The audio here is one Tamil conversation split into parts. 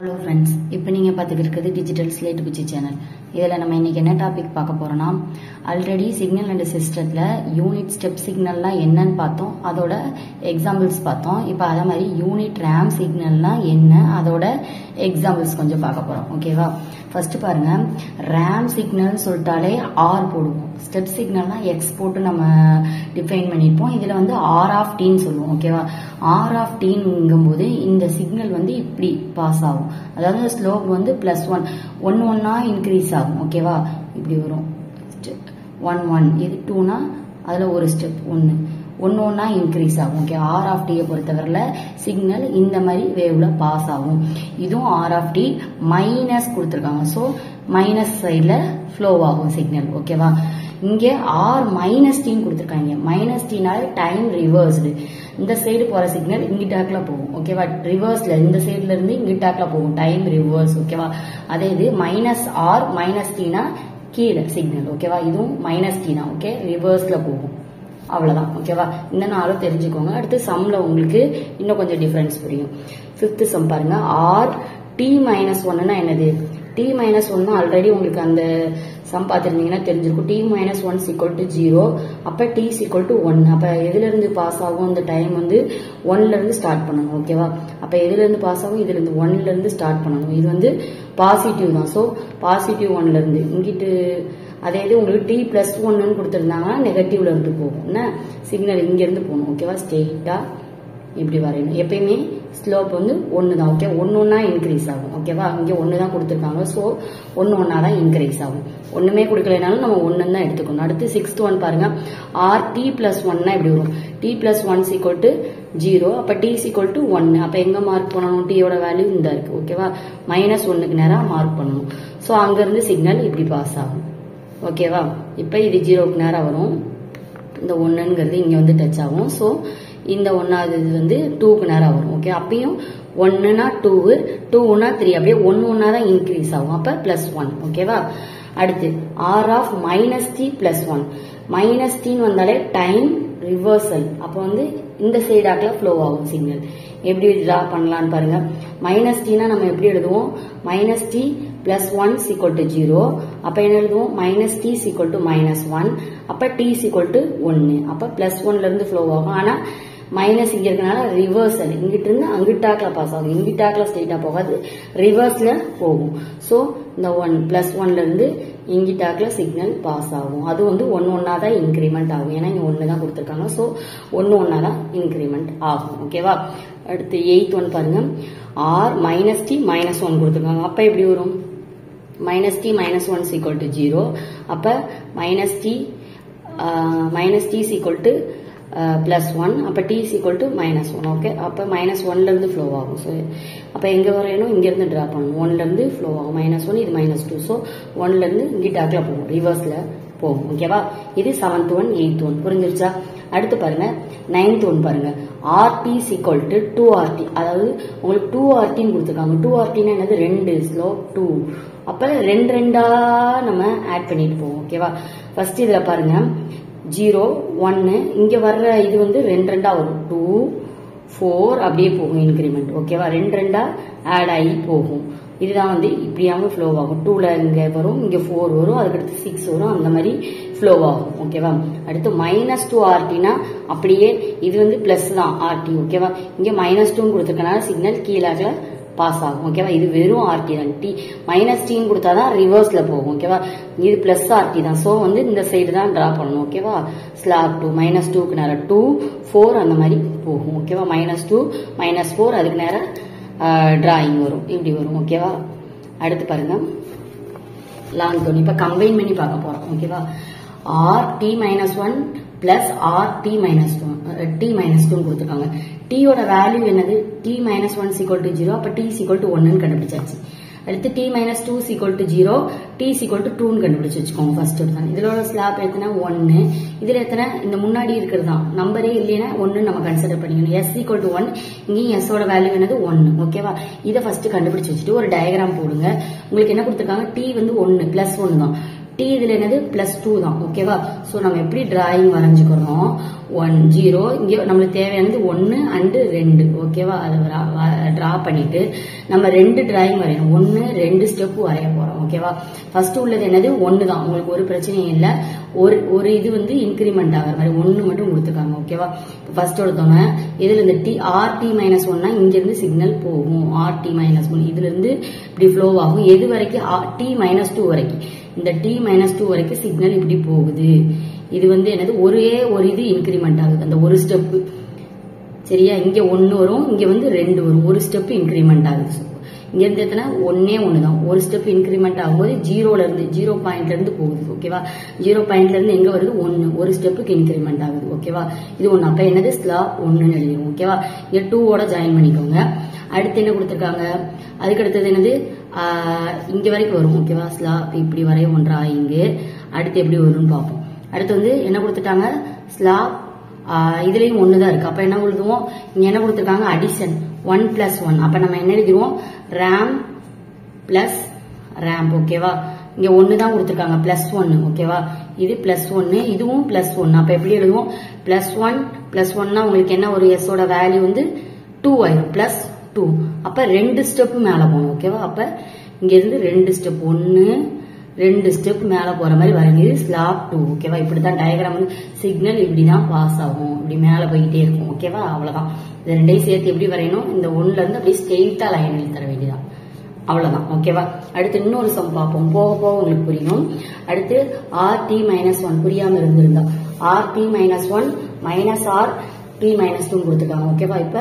Hello friends, இப்போ நீங்க பார்த்துட்டு இருக்கிறது டிஜிட்டல் ஸ்லேட் குச்சி சேனல். இதல நம்ம இன்னைக்கு என்ன டாபிக் பார்க்க போறோம்னா ஆல்ரெடி சிக்னல் அண்ட் சிஸ்டத்துல யூனிட் ஸ்டெப் சிக்னல்லாம் என்னன்னு பார்த்தோம். அதோட எக்ஸாம்பிள்ஸ் பார்த்தோம். இப்போ அதே மாதிரி யூனிட் ரேம் சிக்னல்னா என்ன அதோட எக்ஸாம்பிள்ஸ் கொஞ்சம் பார்க்க போறோம். ஓகேவா? ஃபர்ஸ்ட் பாருங்க, ரேம் சிக்னல் சொல்லிட்டாலே ஆர் போடுவோம். ஸ்டெப் சிக்னல்னா எக்ஸ் போட்டு நம்ம டிஃபைன் பண்ணிருப்போம். இதுல வந்து ஆர் ஆஃப் டீன்னு சொல்லுவோம். ஓகேவா? ஆர் ஆஃப் டீங்கும்போது இந்த சிக்னல் வந்து இப்படி பாஸ் ஆகும். அதாவது ஸ்லோப் வந்து +1 ஒன்னா இன்க்ரீஸ் ஆகும். ஓகேவா? இப்படி வரும் 1 1, இது 2னா அதுல ஒரு ஸ்டெப் ஒன்னா இன்க்ரீஸ் ஆகும். ஓகே, ஆர் ஆஃப் டீயை பொறுத்தவரையில சிக்னல் இந்த மாதிரி வேவ்ல பாஸ் ஆகும். இதுவும் ஆர் ஆஃப் டி மைனஸ் கொடுத்துருக்காங்க. ஸோ மைனஸ் சைட்ல ஃப்ளோ ஆகும் சிக்னல். ஓகேவா? இங்க ஆர் மைனஸ் டீன்னு கொடுத்துருக்காங்க. மைனஸ் டீனால டைம் ரிவர்ஸ்டு. இந்த சைடு போற சிக்னல் இங்கிட்டாக்ல போகும். ஓகேவா? ரிவர்ஸ்ல இந்த சைடுல இருந்து இங்கிட்டாக்ல போகும். Time reverse. ஓகேவா? அதே இது மைனஸ் ஆர் மைனஸ் டீனா கீழே சிக்னல். ஓகேவா? இதுவும் மைனஸ் டீனா ஓகே ரிவர்ஸ்ல போகும். அவ்வளவுதான். ஓகேவா? இந்த நாளும் தெரிஞ்சுக்கோங்க. அடுத்து சம்ல உங்களுக்கு இன்னும் கொஞ்சம் டிஃபரன்ஸ் புரியும். 5th சம் பாருங்க. ஆர் டி மைனஸ் ஒன்னா என்னது? டி மைனஸ் ஒன்னு ஆல்ரெடி உங்களுக்கு அந்த சம் பார்த்திருந்தீங்கன்னா தெரிஞ்சிருக்கும். டி மைனஸ் 1 0, அப்ப டி 1. அப்ப எதுல இருந்து பாஸ் ஆகும்? இந்த டைம் வந்து 1ல இருந்து ஸ்டார்ட் பண்ணணும். ஓகேவா? அப்ப எதுல இருந்து பாஸ் ஆகும்? இதுல இருந்து 1ல இருந்து ஸ்டார்ட் பண்ணணும். இது வந்து பாசிட்டிவ் தான். சோ பாசிட்டிவ் 1ல இருந்து இங்கிட்டு. அதே இது உங்களுக்கு டி +1 கொடுத்துருந்தாங்கன்னா நெகட்டிவ்ல இருந்து போகும். சிக்னல் இங்க இருந்து போகணும். ஓகேவா? ஸ்ட்ரெயிட்டா இப்படி வரையணும். எப்பயுமே ஸ்லோப் வந்து 1 தான். ஓகே, ஒன்னா இன்க்ரீஸ் ஆகும். ஓகேவா? இங்க 1 தான் கொடுத்துருக்காங்க. ஸோ ஒன்னா தான் இன்க்ரீஸ் ஆகும். ஒண்ணுமே கொடுக்கலனாலும் நம்ம 1 தான் எடுத்துக்கணும். அடுத்து 6th ஒன் பாருங்க. ஆர் டி +1 இப்படி வரும். டி +1 0, அப்ப டி 1. அப்ப எங்க மார்க் பண்ணணும்? டீயோட வேல்யூ இந்த இருக்கு. ஓகேவா? -1க்கு நேரா மார்க் பண்ணணும். ஸோ அங்க இருந்து சிக்னல் இப்படி பாஸ் ஆகும். ஓகேவா? இப்ப இது 0க்கு நேரா வரும். இந்த 1ங்கிறது இங்க வந்து டச் ஆகும். ஸோ இந்த 1வது இது வந்து 2க்கு நேரா வரும். ஓகே, அப்பயும் 1னா 2, 2னா 3, அப்படியே 1 தான் இன்க்ரீஸ் ஆகும். அப்ப +1. ஓகேவா? அடுத்து R of minus t +1. Minus டீன்னு வந்தாலே டைம் ரிவர்சல். அப்போ வந்து இந்த சைடாக்ல ஃப்ளோ ஆகும் சிக்னல். எப்படி டிரா பண்ணலான்னு பாருங்க. மைனஸ் டீனா நம்ம எப்படி எழுதுவோம்? Minus t +1 0. அப்ப என்ன எழுதுவோம்? Minus t -1. அப்ப டி 1. அப்ப +1ல இருந்து ஃப்ளோ ஆகும். ஆனா மைனஸ் இங்க இருக்கனால ரிவர்சல். இங்கிட்ட இருந்து அங்கிட்டாக்ல பாஸ் ஆகும். இங்கிட்டாக்ல ஸ்ட்ரெயிட்டா போகாது, ரிவர்ஸ்ல போகும். சோ இந்த +1ல இருந்து இங்கிட்டாக்ல சிக்னல் பாஸ் ஆகும். அது வந்து ஒன்னா தான் இன்கிரிமெண்ட் ஆகும். ஏன்னா இங்க 1 தான் கொடுத்துருக்காங்க. சோ ஒன்னா தான் இன்கிரிமெண்ட் ஆகும். ஓகேவா? அடுத்து 8th ஒன் பாருங்க. ஆர் மைனஸ் டி -1 கொடுத்துருக்காங்க. அப்ப எப்படி வரும்? Minus t -1 0. அப்ப மைனஸ் டி +1. அப்ப டி -1. ஓகே, அப்ப -1ல இருந்து ஃப்ளோ ஆகும். ஸோ அப்ப எங்க வரையணும்? இங்க இருந்து டிரா பண்ணணும். 1ல இருந்து ஃப்ளோ ஆகும். -1, இது -2. ஸோ 1ல இருந்து இங்கிட்டாக்ல போகும், ரிவர்ஸ்ல போகும். ஓகேவா? இது 7th ஒன் 8th ஒன். புரிஞ்சிருச்சா? அடுத்து பாருங்க 9th ஒன் பாருங்க. RT 2RT. அதாவது உங்களுக்கு 2RTன்னு கொடுத்துருக்காங்க. 2RTன்னா என்னது? 2 ஸ்லோப் 2. அப்ப 2 நம்ம ஆட் பண்ணிட்டு போவோம். ஓகேவா? ஃபர்ஸ்ட் இதுல பாருங்க 0 1. இங்க வர்ற இது வந்து 2 வரும். 2 4 அப்படியே போகும் இன்கிரிமெண்ட். ஓகேவா? 2 ஆட் ஆகி போகும். இதுதான் வந்து இப்படியாவும் ஃப்ளோ ஆகும். 2ல இங்க வரும், இங்க 4 வரும், அதுக்கடுத்து 6 வரும். அந்த மாதிரி ஃப்ளோ ஆகும். ஓகேவா? அடுத்து -2RTனா அப்படியே இது வந்து பிளஸ் தான் RT. ஓகேவா? இங்க -2 கொடுத்துருக்கனால சிக்னல் கீழாக பாஸ் ஆகும். ஓகேவா? இது வெறும் RT தான். -T கொடுத்தாதான் ரிவர்ஸ்ல போகும். ஓகேவா? இது +RT தான். சோ வந்து இந்த சைடு தான் டிரா பண்ணணும். ஓகேவா? ஸ்லாப் 2 -2க்கு நேரம் 2 4 அந்த மாதிரி போகும். ஓகேவா? -2 -4 அதுக்கு நேரம் டிராயிங் வரும். இப்படி வரும். ஓகேவா? அடுத்து பாருங்க லாங் டோன். இப்ப கம்பைன் பண்ணி பார்க்க போறோம். ஓகேவா? RT -1 பிளஸ் RT -2 கொடுத்துருக்காங்க. டீயோட வேல்யூ என்னது? T -1 0. அப்ப T 1 கண்டுபிடிச்சாச்சு. அடுத்து T -2 0, T 2 கண்டுபிடிச்சு வச்சுக்கோங்க. ஃபர்ஸ்ட் தான். இதோட ஸ்லாப் எத்தனை? 1. இதுல எத்தனை? இந்த முன்னாடி இருக்கிறது தான். நம்பரே இல்லைன்னா 1 நம்ம கன்சிடர் பண்ணிக்கணும். S 1. இங்கேயும் S ஓட வேல்யூ என்னது? 1. ஓகேவா? இதை ஃபர்ஸ்ட் கண்டுபிடிச்சு வச்சுட்டு ஒரு டயக்ராம் போடுங்க. உங்களுக்கு என்ன கொடுத்துருக்காங்க? T வந்து 1 +1 தான். T இதுல என்னது? +2 தான். ஓகேவா? சோ நம்ம எப்படி டிராயிங் வரைஞ்சுக்கிறோம்? 1 0 இங்க நம்மளுக்கு தேவையானது 1 and 2 ஓகேவா அதை டிரா பண்ணிட்டு நம்ம 2 டிராயிங் வரையணும் 1 2 ஸ்டெப் வரைய போறோம் ஓகேவா ஃபர்ஸ்ட் உள்ளது என்னது 1 தான் உங்களுக்கு ஒரு பிரச்சனையும் இல்ல ஒரு இது வந்து இன்கிரிமெண்ட் ஆகிற மாதிரி 1 மட்டும் கொடுத்துருக்காங்க ஓகேவா ஃபர்ஸ்ட் எடுத்தோம்னா இதுல இந்த rt-1 இங்க இருந்து சிக்னல் போகும் rt-1 இதுல இருந்து இப்படி ஃப்ளோ ஆகும் எது வரைக்கும் t-2 வரைக்கும் இந்த t-2 வரைக்கும் சிக்னல் இப்படி போகுது இது வந்து என்னது ஒரே ஒரு இது இன்கிரிமெண்ட் ஆகுது அந்த ஒரு ஸ்டெப் சரியா இங்க 1 வரும் இங்க வந்து 2 வரும் ஒரு ஸ்டெப் இன்கிரிமெண்ட் ஆகுது இங்க இருந்து எத்தனை 1 தான் ஒரு ஸ்டெப் இன்கிரிமெண்ட் ஆகும்போது 0 பாயிண்ட்ல இருந்து போகுது ஓகேவா 0 பாயிண்ட்ல இருந்து எங்க வருது 1 ஒரு ஸ்டெப்புக்கு இன்கிரிமெண்ட் ஆகுது ஓகேவா இது 1 அப்ப என்னது ஸ்லாப் 1 எழுதிடும் ஓகேவா இங்க 2 ஓட ஜாயின் பண்ணிக்கோங்க அடுத்து என்ன கொடுத்திருக்காங்க அதுக்கு அடுத்தது என்னது இங்க வரைக்கும் வரும் ஓகேவா ஸ்லாப் இப்படி வரைய ஒன்றா இங்க அடுத்து எப்படி வரும்னு பார்ப்போம் அடுத்து வந்து என்ன கொடுத்துட்டாங்க ஸ்லாப் இதுலயும் 1 தான் இருக்கு அப்ப என்ன எழுதுவோம் இங்க என்ன கொடுத்திருக்காங்க அடிஷன் 1 + 1 அப்ப நம்ம என்ன எழுதிடுவோம் RAM + RAM ஓகேவா இங்க 1 தான் கொடுத்திருக்காங்க +1 ஓகேவா இது +1 இதுவும் +1 அப்ப எப்படி எழுதுவோம் +1 +1 னா உங்களுக்கு என்ன ஒரு s ஓட வேல்யூ வந்து 2 ஆயிடும் +2 அப்ப 2 ஸ்டெப் மேல போகணும் ஓகேவா அப்ப இங்க இருந்து 2 ஸ்டெப் 1 2 ஸ்டெப் மேல போற மாதிரி வரைஞ்சது ஸ்லாப் 2 ஓகேவா இப்படிதான் டயக்ராம் வந்து சிக்னல் இப்படிதான் பாஸ் ஆகும் இப்படி மேல போயிட்டே இருக்கும் ஓகேவா அவ்வளவுதான் இது ரெண்டையும் சேர்த்து எப்படி வரையணும் இந்த 1ல இருந்து அப்படியே ஸ்ட்ரெயிட்டா லைன் எழுதி தர வேண்டியதான் அவ்வளவுதான் ஓகேவா அடுத்து இன்னொரு சம் பார்ப்போம் போக போக உங்களுக்கு புரியும் அடுத்து rt-1 புரியாம இருந்திருந்தா rt-1 -rt-2 கொடுத்துருக்காங்க ஓகேவா இப்ப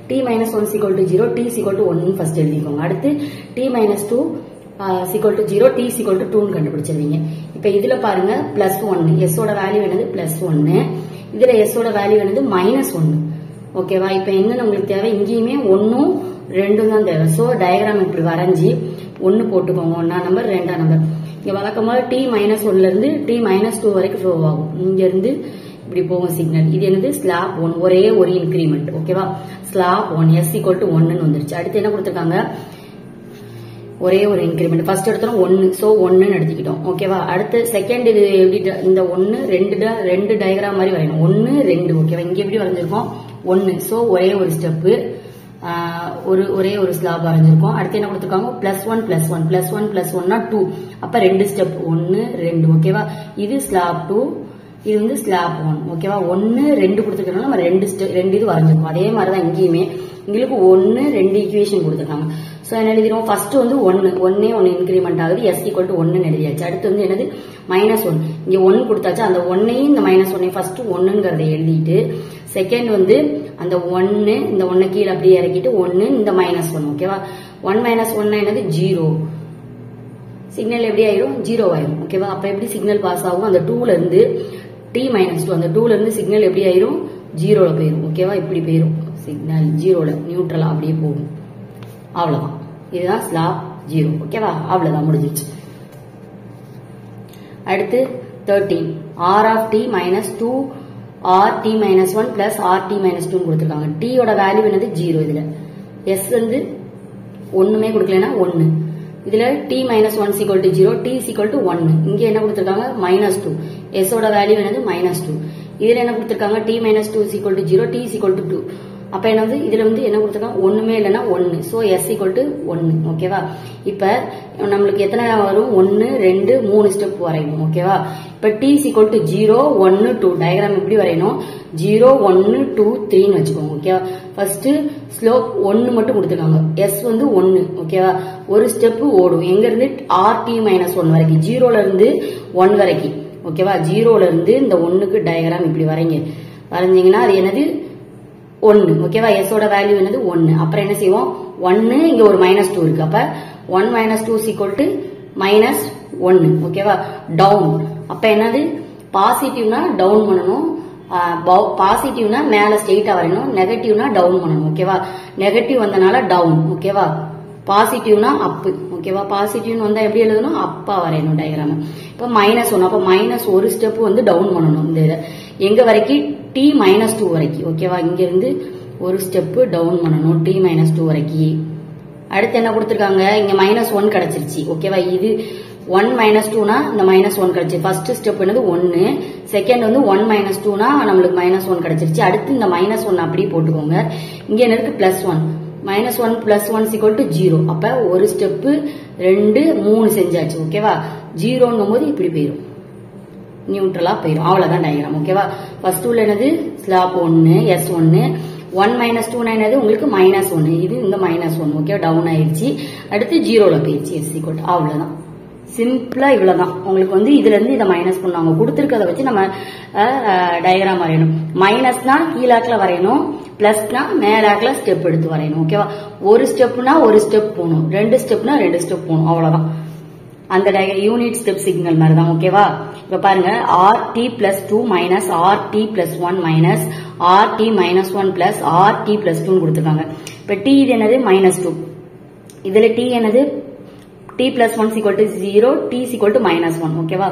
t-1 = 0 t = 1 ஃபர்ஸ்ட் எழுதிக்கோங்க அடுத்து t-2 0 t = 2 கண்டுபிடிச்சிருவீங்க இப்ப இதுல பாருங்க +1 s ஓட வேல்யூ என்னது +1 இதுல s ஓட வேல்யூ என்னது -1 ஓகேவா இப்ப என்ன உங்களுக்கு தேவை இங்கேயுமே 1 2 தான் தேவை சோ டயக்ராம் இப்படி வரைஞ்சி 1 போட்டுக்கோங்க 1ஆம் நம்பர் 2ஆம் நம்பர் இங்க வழக்கமா t-1ல இருந்து t-2 வரைக்கும் ஃப்ளோ ஆகும் இங்க இருந்து இப்படி போகும் சிக்னல் இது என்னது ஸ்லாப் 1 ஒரே ஒரு இன்கிரிமெண்ட் ஓகேவா ஸ்லாப் 1 s = 1 ன்னு வந்துருச்சு அடுத்து என்ன கொடுத்திருக்காங்க ஒரே ஒரு இன்கிரிமெண்ட் ஃபர்ஸ்ட் எடுத்தோம் 1 சோ 1 ன்னு எடுத்துக்கிட்டோம் ஓகேவா அடுத்து செகண்ட் இது எப்படி இந்த 1 2 டயக்ராம் மாதிரி வரையணும் 1 2 ஓகேவா இங்க எப்படி வரைஞ்சிருக்கோம் 1 சோ ஒரே ஒரு ஸ்டெப் ஒரே ஒரு ஸ்லாப் வரைஞ்சிருக்கோம் அடுத்து என்ன கொடுத்திருக்காங்க +1 னா 2 அப்ப 2 ஸ்டெப் 1 2 ஓகேவா இது ஸ்லாப் 2 இது வந்து ஸ்லாப் 1 ஓகேவா 1 2 கொடுத்திருக்கனால நம்ம 2 இது வரைஞ்சிருக்கோம் அதே மாதிரி தான் இங்கேயுமே உங்களுக்கு 1 2 ஈக்குவேஷன் கொடுத்திருக்காங்க சோ என்ன எழுதிரோம் ஃபர்ஸ்ட் வந்து 1 இன்கிரிமெண்ட் ஆகுது s = 1 ன்னு எழுதியாச்சு அடுத்து வந்து என்னது -1 இங்க 1 கொடுத்தாச்சு அந்த 1ஐயும் இந்த -1ஐயும் ஃபர்ஸ்ட் 1ங்கறதை எழுதிட்டு செகண்ட் வந்து அந்த 1 இந்த 1 கீழ அப்படியே இறக்கிட்டு 1 இந்த -1 ஓகேவா 1 -1 என்னது 0 சிக்னல் எப்படி ஆயிரும் 0 ஆயிரும் ஓகேவா அப்ப எப்படி சிக்னல் பாஸ் ஆகும் அந்த 2ல இருந்து t-2 அந்த 2ல இருந்து சிக்னல் எப்படி ஆயிரும் 0ல போயிரும் ஓகேவா இப்படி போயிரும் சிக்னல் 0ல நியூட்ரல் அப்படியே போகும் அவ்வளவுதான் இதுதான் ஸ்லாப் 0 ஓகேவா அவ்வளவுதான் முடிஞ்சிருச்சு அடுத்து 13 r(t-2 rt-1 plus rt-2 கொடுத்திருக்காங்க t ஓட வேல்யூ என்னது 0 இதுல s வந்து ஒண்ணுமே கொடுக்கலனா 1 இதுல t-1 = 0 t = 1 இங்க என்ன கொடுத்திருக்காங்க -2 s ஓட வேல்யூ என்னது -2 இதுல என்ன கொடுத்திருக்காங்க t-2 = 0 t = 2 அப்ப என்னது இதுல வந்து என்ன கொடுத்திருக்காங்க ஒண்ணுமே இல்லனா 1 சோ s = 1 ஓகேவா இப்ப நமக்கு எத்தனை வரும் 1 2 3 ஸ்டெப் வரையணும் ஓகேவா இப்ப t = 0 1 2 டயகிராம் இப்படி வரையணும் 0 1 2 3 ன்னு வெச்சுக்கோங்க ஓகேவா ஃபர்ஸ்ட் ஸ்லோப் 1 மட்டும் கொடுத்திருக்காங்க s வந்து 1 ஓகேவா ஒரு ஸ்டெப் ஓடும் எங்க இருந்து rt-1 வரைக்கும் 0ல இருந்து 1 வரைக்கும் ஓகேவா 0ல இருந்து இந்த 1க்கு டயகிராம் இப்படி வரைஞ்சீங்கன்னா அது என்னது 1 ஓகேவா s ஓட வேல்யூ என்னது 1 அப்புறம் என்ன செய்வோம் 1 இங்க ஒரு -2 இருக்கு அப்ப 1 - 2 = -1 ஓகேவா டவுன் அப்ப என்னது பாசிட்டிவ்னா டவுன் பண்ணனும் பாசிட்டிவ்னா மேல ஸ்ட்ரைட்டா வரணும் நெகட்டிவ்னா டவுன் பண்ணனும் ஓகேவா நெகட்டிவ் வந்தனால டவுன் ஓகேவா பாசிட்டிவ்னா அப் ஓகேவா பாசிட்டிவ்னு வந்தா எப்படி எழுதணும் அப்பா வரையணும் டயகிராம் இப்ப -1 அப்ப ஒரு ஸ்டெப் வந்து டவுன் பண்ணனும் இந்த எங்க வரைக்கும் t-2 வரைக்கும் ஓகேவா இங்க இருந்து ஒரு ஸ்டெப் டவுன் பண்ணனும் t-2 வரைக்கும் அடுத்து என்ன கொடுத்திருக்காங்க இங்க -1 கிடைச்சிருச்சு ஓகேவா இது 1 minus 2 இந்த minus 1 கிடைச்சு ஃபர்ஸ்ட் ஸ்டெப் என்னது 1 செகண்ட் வந்து 1 minus 2 நம்மளுக்கு minus 1 கிடைச்சிருச்சு அடுத்து இந்த minus 1 அப்படியே போட்டுக்கோங்க இங்க என்ன இருக்கு plus 1 minus 1 plus 1 is equal to 0 அப்ப ஒரு ஸ்டெப் 2 3 செஞ்சாச்சு ஓகேவா 0ங்கும்போது இப்படி போயிடும் நியூட்ரலா போயிடும் அவ்வளவுதான் டயகிராம் ஓகேவா ஃபர்ஸ்ட் உள்ள என்னது ஸ்லாப் 1 s1 1 minus 2 என்னது உங்களுக்கு -1 இது இந்த -1 ஓகே டவுன் ஆயிருச்சு அடுத்து 0ல போயிருச்சு s equal to அவ்வளவுதான் சிம்பிளா இவ்வளவுதான் உங்களுக்கு வந்து இதுல இருந்து இத மைனஸ் பண்ணுவாங்க கொடுத்திருக்கத வச்சு நம்ம டயகிராம் வரையணும் மைனஸ்னா கீழாக்குல வரையணும் பிளஸ்னா மேலாக்குல ஸ்டெப் எடுத்து வரையணும் ஓகேவா ஒரு ஸ்டெப்னா ஒரு ஸ்டெப் போகணும் ரெண்டு ஸ்டெப்னா ரெண்டு ஸ்டெப் போகணும் அவ்வளவுதான் அந்த யூனிட் ஸ்டெப் சிக்னல் மாதிரி தான் ஓகேவா இப்ப பாருங்க rt plus 2 minus rt plus 1 minus rt minus 1 plus rt plus 2 கொடுத்திருக்காங்க இப்ப t இது என்னது -2 இதுல t என்னது t plus 1 is equal to 0 t is equal to -1 ஓகேவா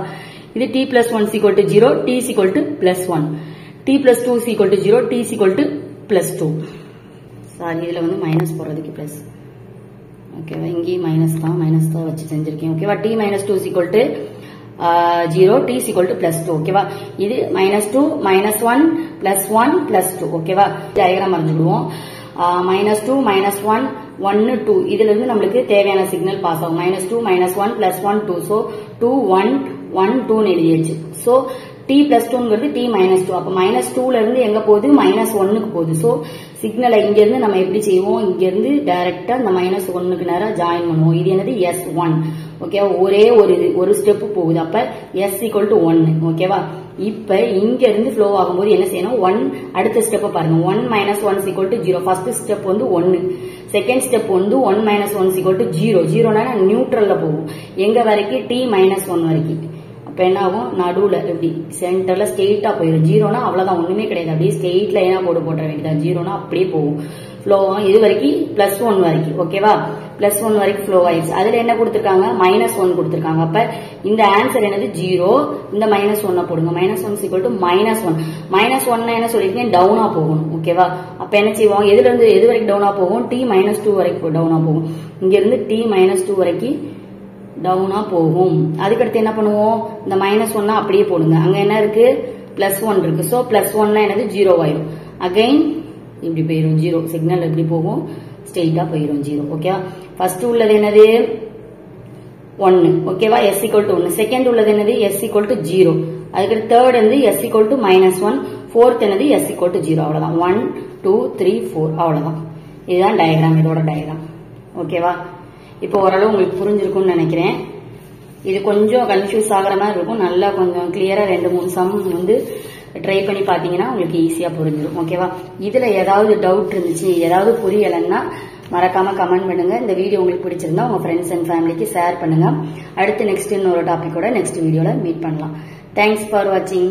இது t plus 1 is equal to 0 t is equal to plus 1 t plus 2 is equal to 0 t is equal to plus 2 sorry இதுல வந்து மைனஸ் போறதுக்கு பிளஸ் ஓகேவா இங்கே மைனஸ் தான் வச்சு செஞ்சிருக்கேன் ஓகேவா t minus 2 is equal to 0 t is equal to plus 2 ஓகேவா இது -2 -1 plus 1 plus 2 ஓகேவா டயகிராம் வரைஞ்சுடுவோம் -2 -1 1 2 இதுல இருந்து நமக்கு தேவையான சிக்னல் பாஸ் ஆகும் -2 -1 plus 1 2 so 2 1 1 2 னு எழுதியாச்சு so t plus 2 ங்கிறது t minus 2 அப்ப -2 ல இருந்து எங்க போகுது -1 க்கு போகுது so சிக்னலை இங்க இருந்து நம்ம எப்படி செய்வோம் இங்க இருந்து டைரக்ட்டா அந்த -1 க்கு நேரா ஜாயின் பண்ணுவோம் இது என்னது s1 ஓகேவா ஒரே ஒரு ஸ்டெப் போகுது அப்ப s equal to 1 ஓகேவா இப்ப இங்க இருந்து ஃப்ளோ ஆகும்போது என்ன செய்யணும் 1 அடுத்த ஸ்டெப் பாருங்க 1 minus 1 is equal to 0 first step வந்து 1 செகண்ட் ஸ்டெப் வந்து 1 minus 1 is equal to 0 0னா நியூட்ரல்ல போகும் எங்க வரைக்கும் t minus 1 வரைக்கும் அப்ப என்ன ஆகும் நடுவுல எப்படி சென்டர்ல ஸ்ட்ரெயிட்டா போயிடும் 0னா அவ்வளவுதான் ஒண்ணுமே கிடையாது அப்படியே ஸ்ட்ரெயிட் லைனா போட வேண்டியதான் 0னா அப்படியே போகும் ஃப்ளோ இது வரைக்கும் +1 வரைக்கும் ஓகேவா +1 வரைக்கும் ஃப்ளோ ஆயிடுச்சு அதுல என்ன கொடுத்திருக்காங்க -1 கொடுத்திருக்காங்க அப்ப இந்த ஆன்சர் என்னது 0 இந்த -1 போடுங்க -1 is equal to -1 -1 என்ன சொல்லிருக்கேன் டவுனா போகணும் ஓகேவா அப்ப என்ன செய்வோம் எதுல இருந்து எது வரைக்கும் டவுனா போகும் t -2 வரைக்கும் டவுனா போகும் இங்க இருந்து t -2 வரைக்கும் டவுனா போகும் அதுக்கடுத்து என்ன பண்ணுவோம் இந்த -1 அப்படியே போடுங்க அங்க என்ன இருக்கு +1 இருக்கு சோ +1 என்னது 0 ஆயிடும் அகைன் இப்படி போயிடும் 0 சிக்னல் எப்படி போகும் ஸ்ட்ரெயிட்டா போயிடும் 0 ஓகேவா ஃபர்ஸ்ட் உள்ளது என்னது 1 ஓகேவா s equal to 1 செகண்ட் உள்ளது என்னது s equal to 0 அதுக்கு தேர்ட் வந்து s equal to -1 ஃபோர்த் என்னது s equal to 0 அவ்வளவுதான் 1 2 3 4 அவ்வளவுதான் இதுதான் டயகிராம் இதோட டயகிராம் ஓகேவா இப்போ ஓரளவு உங்களுக்கு புரிஞ்சிருக்கும்னு நினைக்கிறேன் இது கொஞ்சம் கன்ஃபியூஸ் ஆகுற மாதிரி இருக்கும் நல்லா கொஞ்சம் கிளியரா 2-3 சம் வந்து ட்ரை பண்ணி பாத்தீங்கன்னா உங்களுக்கு ஈஸியா புரிஞ்சிடும் ஓகேவா இதுல ஏதாவது டவுட் இருந்துச்சு ஏதாவது புரியலன்னா மறக்காம கமெண்ட் பண்ணுங்க இந்த வீடியோ உங்களுக்கு பிடிச்சிருந்தா உங்க ஃப்ரெண்ட்ஸ் அண்ட் ஃபேமிலிக்கு ஷேர் பண்ணுங்க அடுத்து நெக்ஸ்ட் இன்னொரு டாபிக்கோட நெக்ஸ்ட் வீடியோல மீட் பண்ணலாம் தேங்க்ஸ் ஃபார் வாட்சிங்